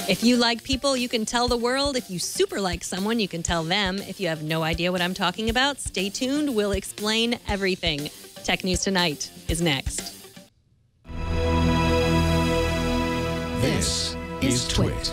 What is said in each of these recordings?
If you like people, you can tell the world. If you super like someone, you can tell them. If you have no idea what I'm talking about, stay tuned. We'll explain everything. Tech News Tonight is next. This is Twit.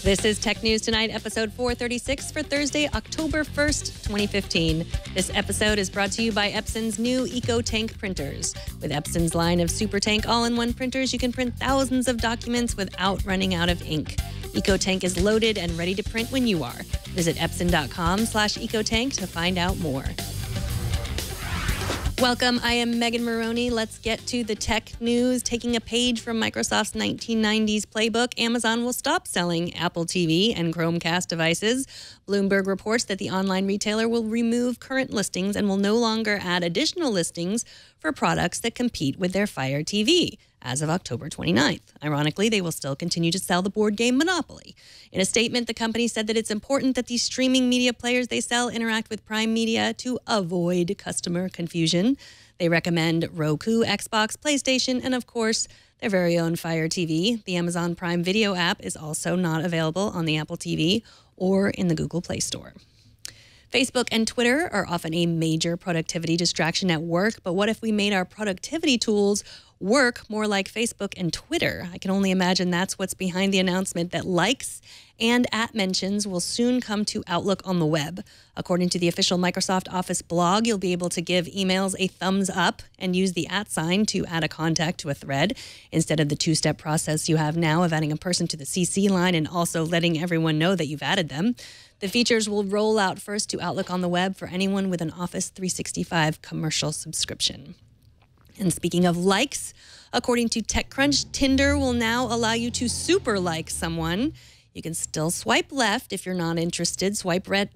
This is Tech News Tonight, episode 436 for Thursday, October 1st, 2015. This episode is brought to you by Epson's new EcoTank printers. With Epson's line of SuperTank all-in-one printers, you can print thousands of documents without running out of ink. EcoTank is loaded and ready to print when you are. Visit epson.com/ecotank to find out more. Welcome, I am Megan Maroney. Let's get to the tech news. Taking a page from Microsoft's 1990s playbook, Amazon will stop selling Apple TV and Chromecast devices. Bloomberg reports that the online retailer will remove current listings and will no longer add additional listings for products that compete with their Fire TV as of October 29th. Ironically, they will still continue to sell the board game Monopoly. In a statement, the company said that it's important that these streaming media players they sell interact with Prime Media to avoid customer confusion. They recommend Roku, Xbox, PlayStation, and of course, their very own Fire TV. The Amazon Prime Video app is also not available on the Apple TV or in the Google Play Store. Facebook and Twitter are often a major productivity distraction at work, but what if we made our productivity tools work more like Facebook and Twitter? I can only imagine that's what's behind the announcement that likes and @mentions will soon come to Outlook on the web. According to the official Microsoft Office blog, you'll be able to give emails a thumbs up and use the @ to add a contact to a thread instead of the two-step process you have now of adding a person to the CC line and also letting everyone know that you've added them. The features will roll out first to Outlook on the web for anyone with an Office 365 commercial subscription. And speaking of likes, according to TechCrunch, Tinder will now allow you to super like someone. You can still swipe left if you're not interested, swipe right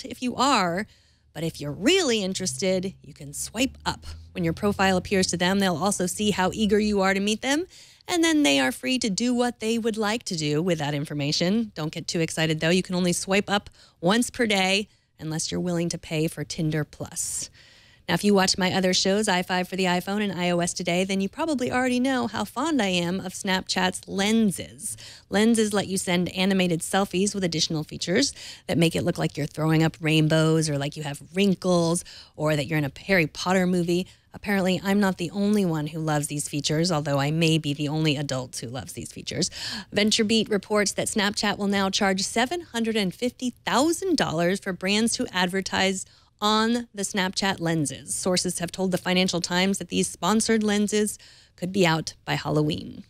if you are. But if you're really interested, you can swipe up. When your profile appears to them, they'll also see how eager you are to meet them. And then they are free to do what they would like to do with that information. Don't get too excited, though. You can only swipe up once per day unless you're willing to pay for Tinder Plus. Now, if you watch my other shows, i5 for the iPhone and iOS Today, then you probably already know how fond I am of Snapchat's lenses. Lenses let you send animated selfies with additional features that make it look like you're throwing up rainbows or like you have wrinkles or that you're in a Harry Potter movie. Apparently, I'm not the only one who loves these features, although I may be the only adult who loves these features. VentureBeat reports that Snapchat will now charge $750,000 for brands to advertise on the Snapchat lenses. Sources have told the Financial Times that these sponsored lenses could be out by Halloween.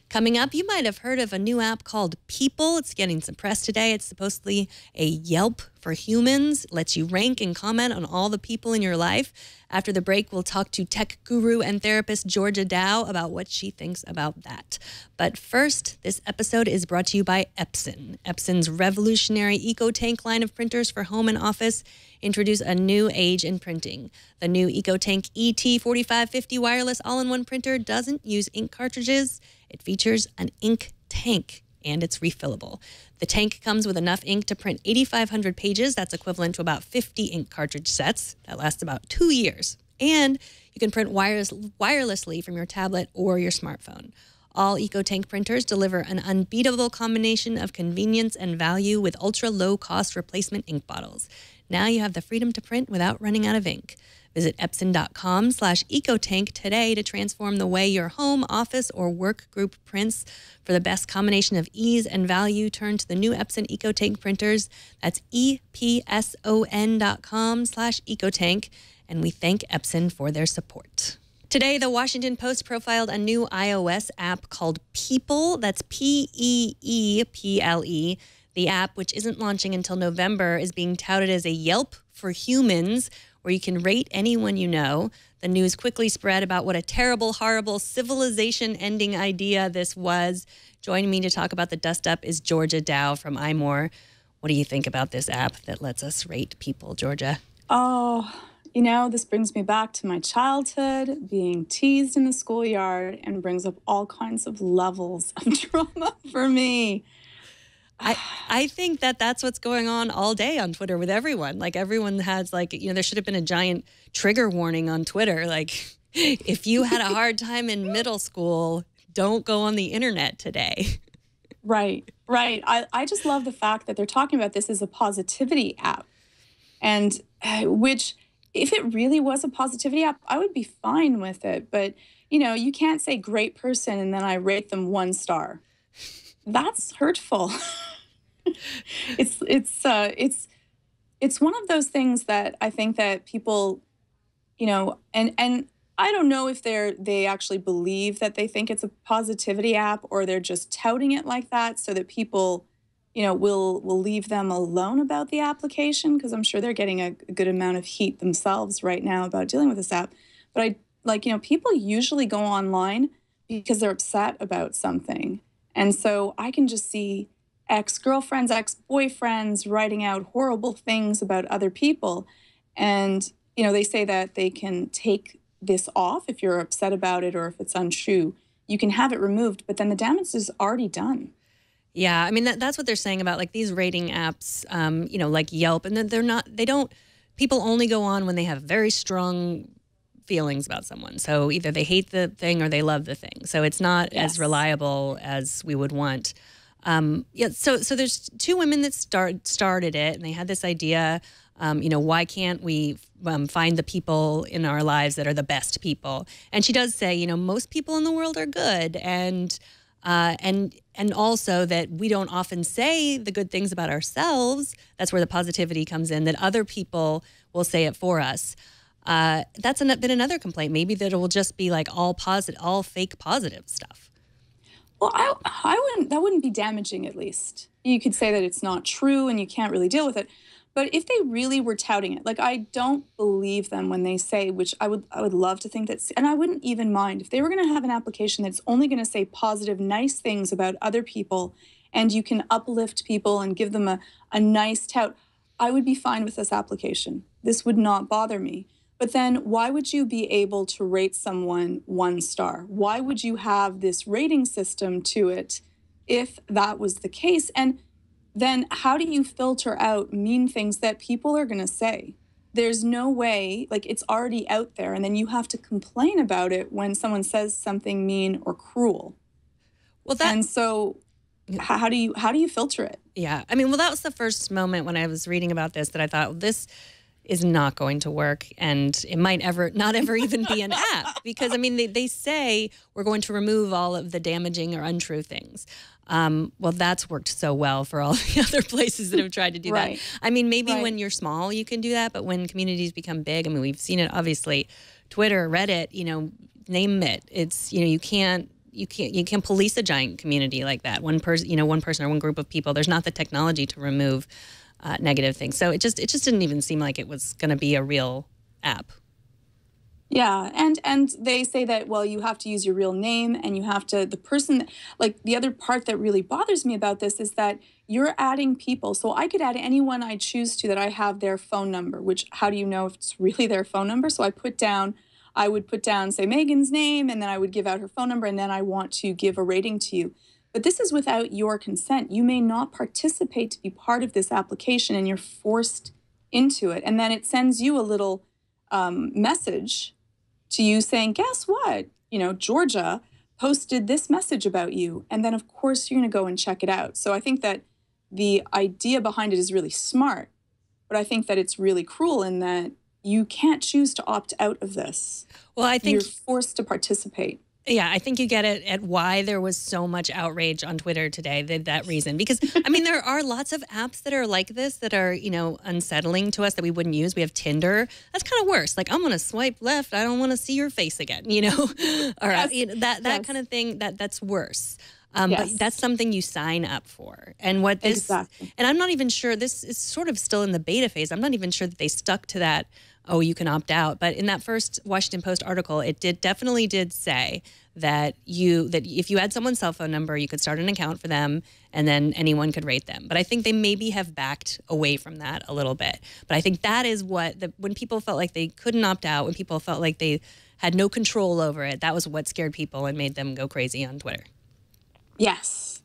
Coming up, you might have heard of a new app called Peeple. It's getting some press today. It's supposedly a Yelp for humans. It lets you rank and comment on all the people in your life. After the break, we'll talk to tech guru and therapist Georgia Dow about what she thinks about that. But first, this episode is brought to you by Epson. Epson's revolutionary EcoTank line of printers for home and office introduce a new age in printing. The new EcoTank ET4550 wireless all-in-one printer doesn't use ink cartridges. It features an ink tank, and it's refillable. The tank comes with enough ink to print 8,500 pages. That's equivalent to about 50 ink cartridge sets. That lasts about 2 years. And you can print wirelessly from your tablet or your smartphone. All EcoTank printers deliver an unbeatable combination of convenience and value with ultra-low-cost replacement ink bottles. Now you have the freedom to print without running out of ink. Visit epson.com/ecotank today to transform the way your home, office, or work group prints. For the best combination of ease and value, turn to the new Epson EcoTank printers. That's epson.com/ecotank. And we thank Epson for their support. Today, the Washington Post profiled a new iOS app called Peeple. That's Peeple. The app, which isn't launching until November, is being touted as a Yelp for humans, where you can rate anyone you know. The news quickly spread about what a terrible, horrible, civilization-ending idea this was. Joining me to talk about the dust-up is Georgia Dow from iMore. What do you think about this app that lets us rate people, Georgia? Oh, this brings me back to my childhood, being teased in the schoolyard, and brings up all kinds of levels of trauma for me. I think that that's what's going on all day on Twitter with everyone. Like everyone has like, there should have been a giant trigger warning on Twitter. Like if you had a hard time in middle school, don't go on the internet today. Right, right. I just love the fact that they're talking about this as a positivity app. And which, if it really was a positivity app, I would be fine with it. But, you can't say great person and then I rate them 1 star. That's hurtful. It's one of those things that I think that people, and I don't know if they actually believe that they think it's a positivity app or they're just touting it like that so that people, will leave them alone about the application, because I'm sure they're getting a good amount of heat themselves right now about dealing with this app. But people usually go online because they're upset about something. And so I can just see ex-girlfriends, ex-boyfriends writing out horrible things about other people. And, they say that they can take this off if you're upset about it or if it's untrue. You can have it removed, but then the damage is already done. Yeah, I mean, that's what they're saying about like these rating apps, like Yelp. And then people only go on when they have very strong feelings about someone. So either they hate the thing or they love the thing. So it's not as reliable as we would want. So there's 2 women that started it, and they had this idea, why can't we find the people in our lives that are the best people? And she does say, most people in the world are good, and also that we don't often say the good things about ourselves. That's where the positivity comes in, that other people will say it for us. That's been another complaint. Maybe that it will just be like all fake positive stuff. Well, that wouldn't be damaging, at least. You could say that it's not true and you can't really deal with it. But if they really were touting it, like I don't believe them when they say, which I would love to think that, and I wouldn't even mind if they were going to have an application that's only going to say positive, nice things about other people, and you can uplift people and give them a nice tout. I would be fine with this application. This would not bother me. But then why would you be able to rate someone 1 star? Why would you have this rating system to it if that was the case? And then how do you filter out mean things that people are going to say? There's no way, like it's already out there, and then you have to complain about it when someone says something mean or cruel. And so how do you filter it? Yeah. I mean, that was the first moment when I was reading about this that I thought, well, this is not going to work, and it might not ever even be an app, because I mean they say we're going to remove all of the damaging or untrue things. Well, that's worked so well for all the other places that have tried to do that. I mean, maybe when you're small you can do that, but when communities become big, I mean, we've seen it obviously, Twitter, Reddit, name it. It's you can't police a giant community like that. One person or one group of people. There's not the technology to remove negative things. So it just didn't even seem like it was going to be a real app. Yeah, and they say that, well, you have to use your real name, and you have to, the other part that really bothers me about this is that you're adding people. So I could add anyone I choose to that I have their phone number, which how do you know if it's really their phone number? So I would put down, say, Megan's name, and then I would give out her phone number, and then I want to give a rating to you. But this is without your consent. You may not participate to be part of this application, and you're forced into it. And then it sends you a little message to you saying, guess what? Georgia posted this message about you. And then, of course, you're going to go and check it out. So I think that the idea behind it is really smart. But I think that it's really cruel in that you can't choose to opt out of this. Well, I think you're forced to participate. Yeah, I think you get it at why there was so much outrage on Twitter today, that reason. Because, I mean, there are lots of apps that are like this that are, unsettling to us that we wouldn't use. We have Tinder. That's kind of worse. Like, I'm going to swipe left. I don't want to see your face again, or that kind of thing, that's worse. But that's something you sign up for. And what this, and I'm not even sure, this is sort of still in the beta phase. I'm not even sure that they stuck to that, oh, you can opt out. But in that first Washington Post article, it definitely did say that if you had someone's cell phone number, you could start an account for them, and then anyone could rate them. But I think they maybe have backed away from that a little bit. But I think that is when people felt like they couldn't opt out, when people felt like they had no control over it, that was what scared people and made them go crazy on Twitter. Yes,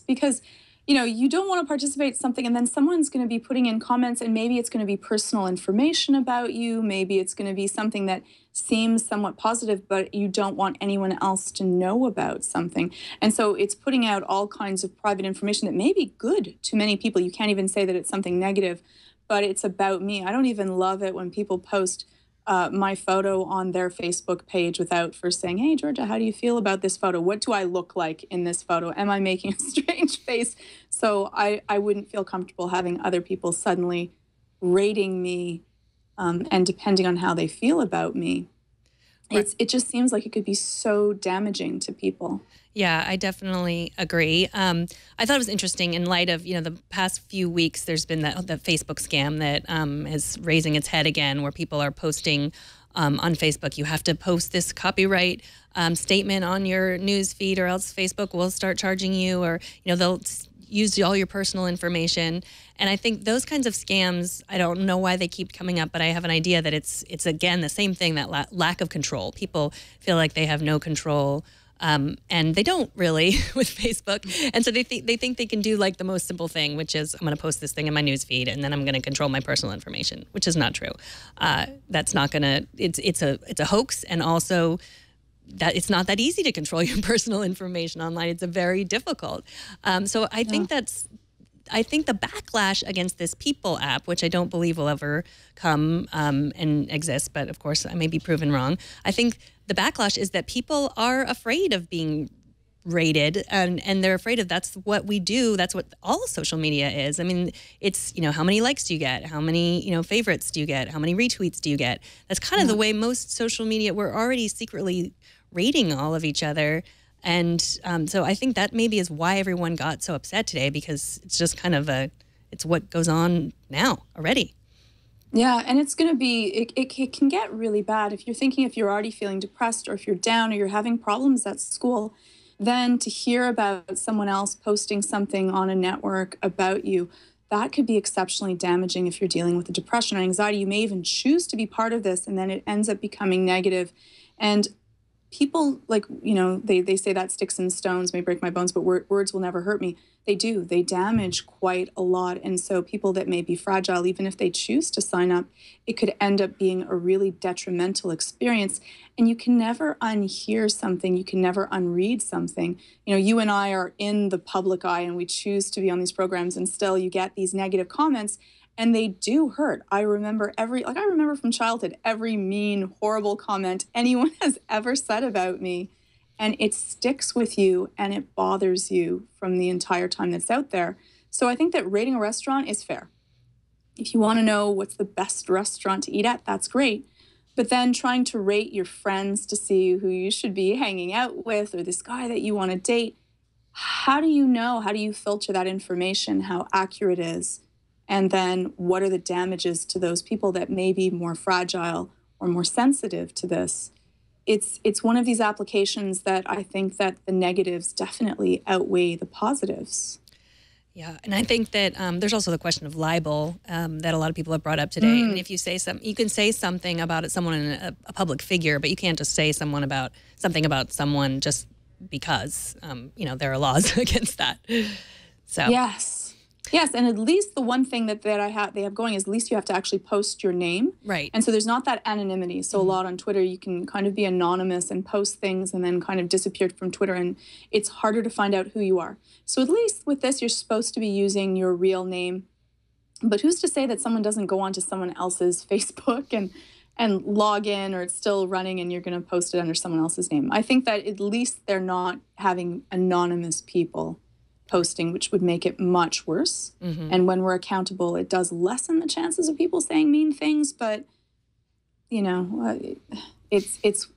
because you know, you don't want to participate in something and then someone's going to be putting in comments and maybe it's going to be personal information about you. Maybe it's going to be something that seems somewhat positive, but you don't want anyone else to know about something. And so it's putting out all kinds of private information that may be good to many people. You can't even say that it's something negative, but it's about me. I don't even love it when people post my photo on their Facebook page without first saying, hey, Georgia, how do you feel about this photo? What do I look like in this photo? Am I making a strange face? So I wouldn't feel comfortable having other people suddenly rating me and depending on how they feel about me. Right. It just seems like it could be so damaging to people. Yeah, I definitely agree. I thought it was interesting in light of, you know, the past few weeks, there's been the Facebook scam that is raising its head again, where people are posting on Facebook, you have to post this copyright statement on your news feed or else Facebook will start charging you, or, you know, they'll use all your personal information. And I think those kinds of scams, I don't know why they keep coming up, but I have an idea that it's again, the same thing, that lack of control. People feel like they have no control. And they don't really with Facebook. And so they think they can do like the most simple thing, which is I'm going to post this thing in my news feed and then I'm going to control my personal information, which is not true. That's not going to, it's a hoax. And also that it's not that easy to control your personal information online. It's very difficult. So I think I think the backlash against this Peeple app, which I don't believe will ever come and exist, but of course I may be proven wrong. I think the backlash is that people are afraid of being rated, and they're afraid of that's what we do. That's what all social media is. I mean, it's, you know, how many likes do you get? How many, you know, favorites do you get? How many retweets do you get? That's kind of the way most social media, we're already secretly rating all of each other. And so I think that maybe is why everyone got so upset today, because it's just kind of it's what goes on now already. Yeah, and it's going to be, it can get really bad. If you're already feeling depressed, or if you're down, or you're having problems at school, then to hear about someone else posting something on a network about you, that could be exceptionally damaging if you're dealing with a depression or anxiety. You may even choose to be part of this, and then it ends up becoming negative. And people, like, you know, they say that sticks and stones may break my bones, but words will never hurt me. They do. They damage quite a lot. And so people that may be fragile, even if they choose to sign up, it could end up being a really detrimental experience. And you can never unhear something. You can never unread something. You know, you and I are in the public eye and we choose to be on these programs, and still you get these negative comments. And they do hurt. I remember I remember from childhood, every mean, horrible comment anyone has ever said about me. And it sticks with you and it bothers you from the entire time that's out there. So I think that rating a restaurant is fair. If you want to know what's the best restaurant to eat at, that's great. But then trying to rate your friends to see who you should be hanging out with, or this guy that you want to date, how do you know? How do you filter that information, how accurate it is? And then what are the damages to those people that may be more fragile or more sensitive to this? It's one of these applications that I think that the negatives definitely outweigh the positives. Yeah, and I think that there's also the question of libel that a lot of people have brought up today. And if you say something, you can say something about someone in a public figure, but you can't just say something about someone just because you know, there are laws against that. So Yes, and at least the one thing that they have going is at least you have to actually post your name. Right. And so there's not that anonymity. So a lot on Twitter, you can kind of be anonymous and post things and then kind of disappear from Twitter, and it's harder to find out who you are. So at least with this, you're supposed to be using your real name. But who's to say that someone doesn't go onto someone else's Facebook and log in, or it's still running and you're going to post it under someone else's name? I think that at least they're not having anonymous people posting, which would make it much worse. And when we're accountable, it does lessen the chances of people saying mean things. But, you know, it's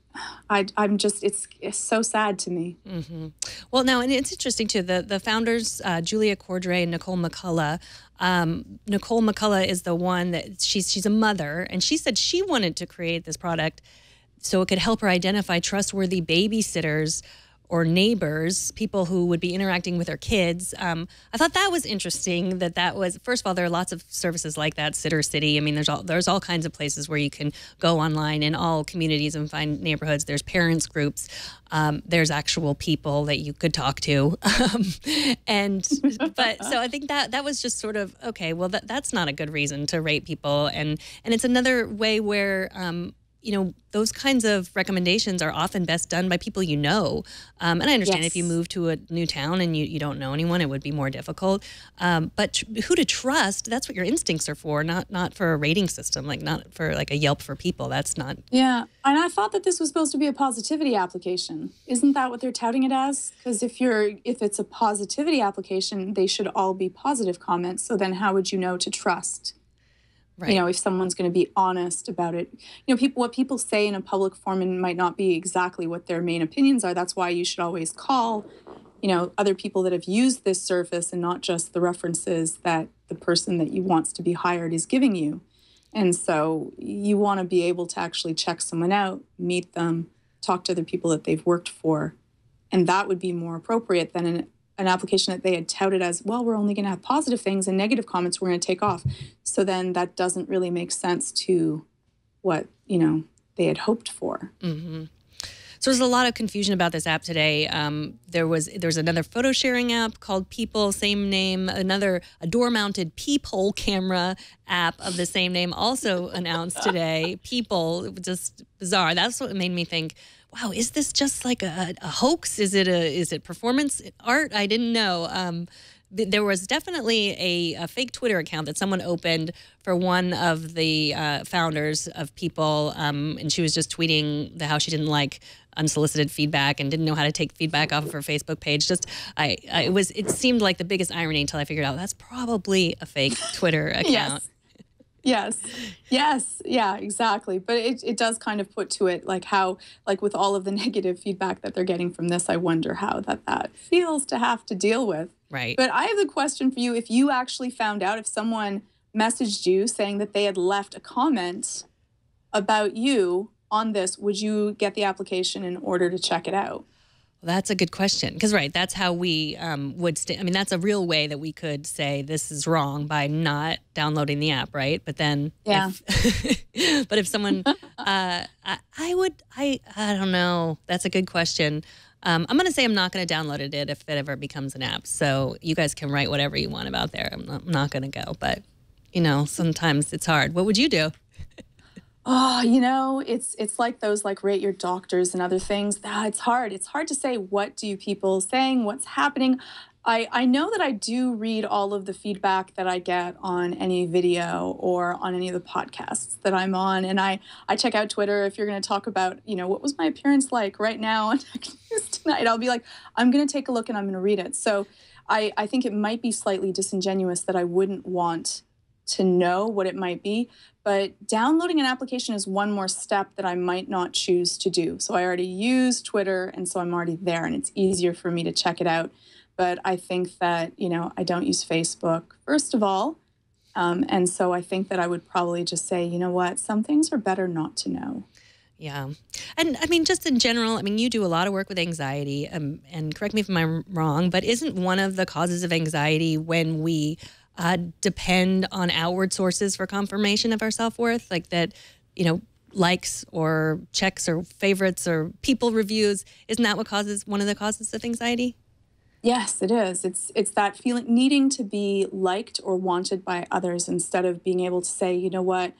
so sad to me. Well, now, and it's interesting too, the founders, Julia Cordray and Nicole McCullough. Nicole McCullough is the one that she's a mother, and she said she wanted to create this product so it could help her identify trustworthy babysitters or neighbors, people who would be interacting with their kids. I thought that was interesting. That was, first of all, there are lots of services like that, Sitter City. I mean, there's all kinds of places where you can go online in all communities and find neighborhoods. There's parents groups. There's actual people that you could talk to. But so I think that was just sort of, okay, well, that's not a good reason to rate people. And it's another way where, those kinds of recommendations are often best done by people you know. And I understand if you move to a new town and you don't know anyone, it would be more difficult. But who to trust, that's what your instincts are for, not for a rating system, like not for like a Yelp for people. That's not. Yeah. And I thought that this was supposed to be a positivity application. Isn't that what they're touting it as? Because if it's a positivity application, they should all be positive comments. So then how would you know to trust? Right. If someone's going to be honest about it. What people say in a public forum might not be exactly what their main opinions are. That's why you should always call, other people that have used this service and not just the references that the person that you wants to be hired is giving you. And so you want to be able to actually check someone out, meet them, talk to other people that they've worked for. And that would be more appropriate than an application that they had touted as, well, we're only going to have positive things and negative comments we're going to take off. So then that doesn't really make sense to what, they had hoped for. Mm-hmm. So there's a lot of confusion about this app today. There's another photo sharing app called Peeple, same name. A door-mounted peephole camera app of the same name also announced today. Peeple, just bizarre. That's what made me think, wow, is this just like a hoax? Is it performance art? I didn't know. There was definitely a fake Twitter account that someone opened for one of the founders of Peeple, and she was just tweeting how she didn't like unsolicited feedback and didn't know how to take feedback off of her Facebook page. It seemed like the biggest irony until I figured out that's probably a fake Twitter account. Yes. Yeah, exactly. But it does kind of put to it like how, like with all of the negative feedback that they're getting from this, I wonder how that feels to have to deal with. Right. But I have a question for you. If you actually found out, if someone messaged you saying that they had left a comment about you on this, would you get the application in order to check it out? Well, that's a good question. Because, right, that's how we would that's a real way that we could say this is wrong by not downloading the app, right? But then, if someone, I don't know. That's a good question. I'm going to say I'm not going to download it if it ever becomes an app. So you guys can write whatever you want about there. I'm not going to go. But, sometimes it's hard. What would you do? Oh, it's like those rate your doctors and other things. It's hard. It's hard to say what do people saying, what's happening. I know that I do read all of the feedback that I get on any video or on any of the podcasts that I'm on. And I check out Twitter if you're going to talk about, what was my appearance like right now on News Tonight. I'll be like, I'm going to take a look and I'm going to read it. So I think it might be slightly disingenuous that I wouldn't want to know what it might be. But downloading an application is one more step that I might not choose to do. So I already use Twitter, and so I'm already there, and it's easier for me to check it out. But I think that, I don't use Facebook, first of all. And so I think that I would probably just say, you know what, some things are better not to know. Yeah. And I mean, just in general, you do a lot of work with anxiety, and correct me if I'm wrong, but isn't one of the causes of anxiety when we depend on outward sources for confirmation of our self-worth, like that, likes or checks or favorites or people reviews? Isn't that one of the causes of anxiety? Yes, it is. It's that feeling, needing to be liked or wanted by others instead of being able to say, you know what,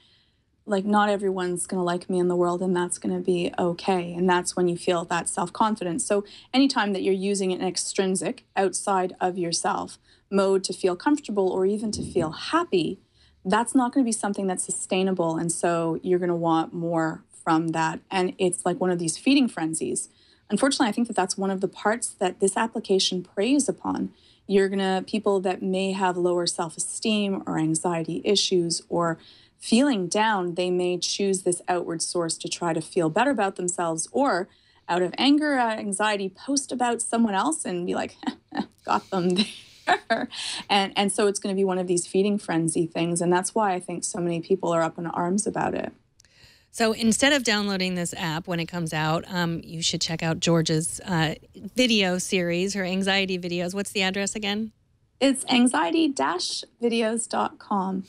not everyone's going to like me in the world, and that's going to be okay. And that's when you feel that self-confidence. So anytime that you're using an extrinsic, outside of yourself, mode to feel comfortable or even to feel happy, that's not going to be something that's sustainable. And so you're going to want more from that. And it's like one of these feeding frenzies. Unfortunately, I think that that's one of the parts that this application preys upon. People that may have lower self-esteem or anxiety issues or feeling down, they may choose this outward source to try to feel better about themselves, or out of anger or anxiety, post about someone else and be like, got them there. And so it's going to be one of these feeding frenzy things. And that's why I think so many people are up in arms about it. So instead of downloading this app when it comes out, you should check out Georgia's video series, her anxiety videos. What's the address again? It's anxiety-videos.com.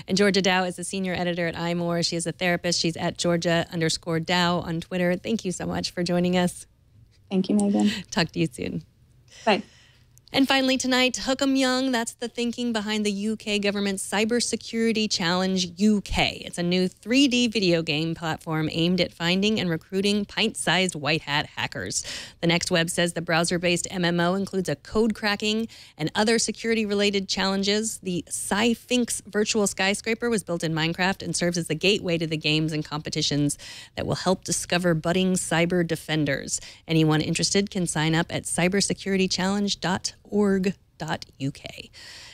And Georgia Dow is the senior editor at iMore. She is a therapist. She's at Georgia_Dow on Twitter. Thank you so much for joining us. Thank you, Megan. Talk to you soon. Bye. And finally tonight, Hook 'em Young. That's the thinking behind the UK government's Cybersecurity Challenge UK. It's a new 3D video game platform aimed at finding and recruiting pint-sized white hat hackers. The Next Web says the browser-based MMO includes a code cracking and other security-related challenges. The Sci-Finks virtual skyscraper was built in Minecraft and serves as the gateway to the games and competitions that will help discover budding cyber defenders. Anyone interested can sign up at cybersecuritychallenge.org. And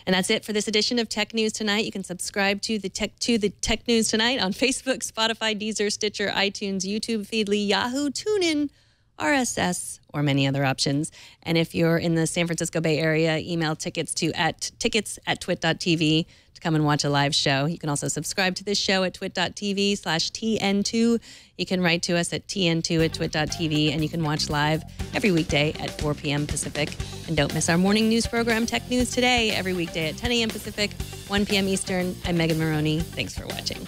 that's it for this edition of Tech News Tonight. You can subscribe to the Tech News Tonight on Facebook, Spotify, Deezer, Stitcher, iTunes, YouTube, Feedly, Yahoo, TuneIn, RSS, or many other options. And if you're in the San Francisco Bay Area, email tickets at twit.tv to come and watch a live show. You can also subscribe to this show at twit.tv/TN2. You can write to us at tn2@twit.tv, and you can watch live every weekday at 4 p.m. Pacific. And don't miss our morning news program, Tech News Today, every weekday at 10 a.m. Pacific, 1 p.m. Eastern. I'm Megan Maroney. Thanks for watching.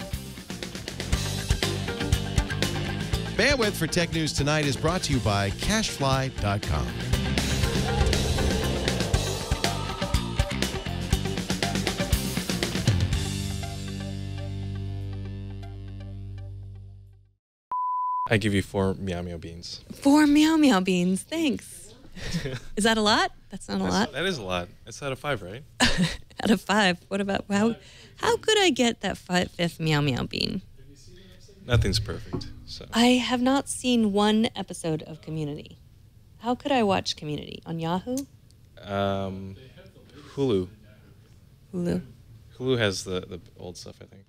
Bandwidth for Tech News Tonight is brought to you by Cashfly.com. I give you 4 meow meow beans. 4 meow meow beans. Thanks. Is that a lot? That's not a lot. That is a lot. It's out of 5, right? Out of 5. What about how could I get that 5th meow meow bean? Nothing's perfect. So I have not seen one episode of Community. How could I watch Community? On Yahoo? Hulu. Hulu. Hulu has the old stuff, I think.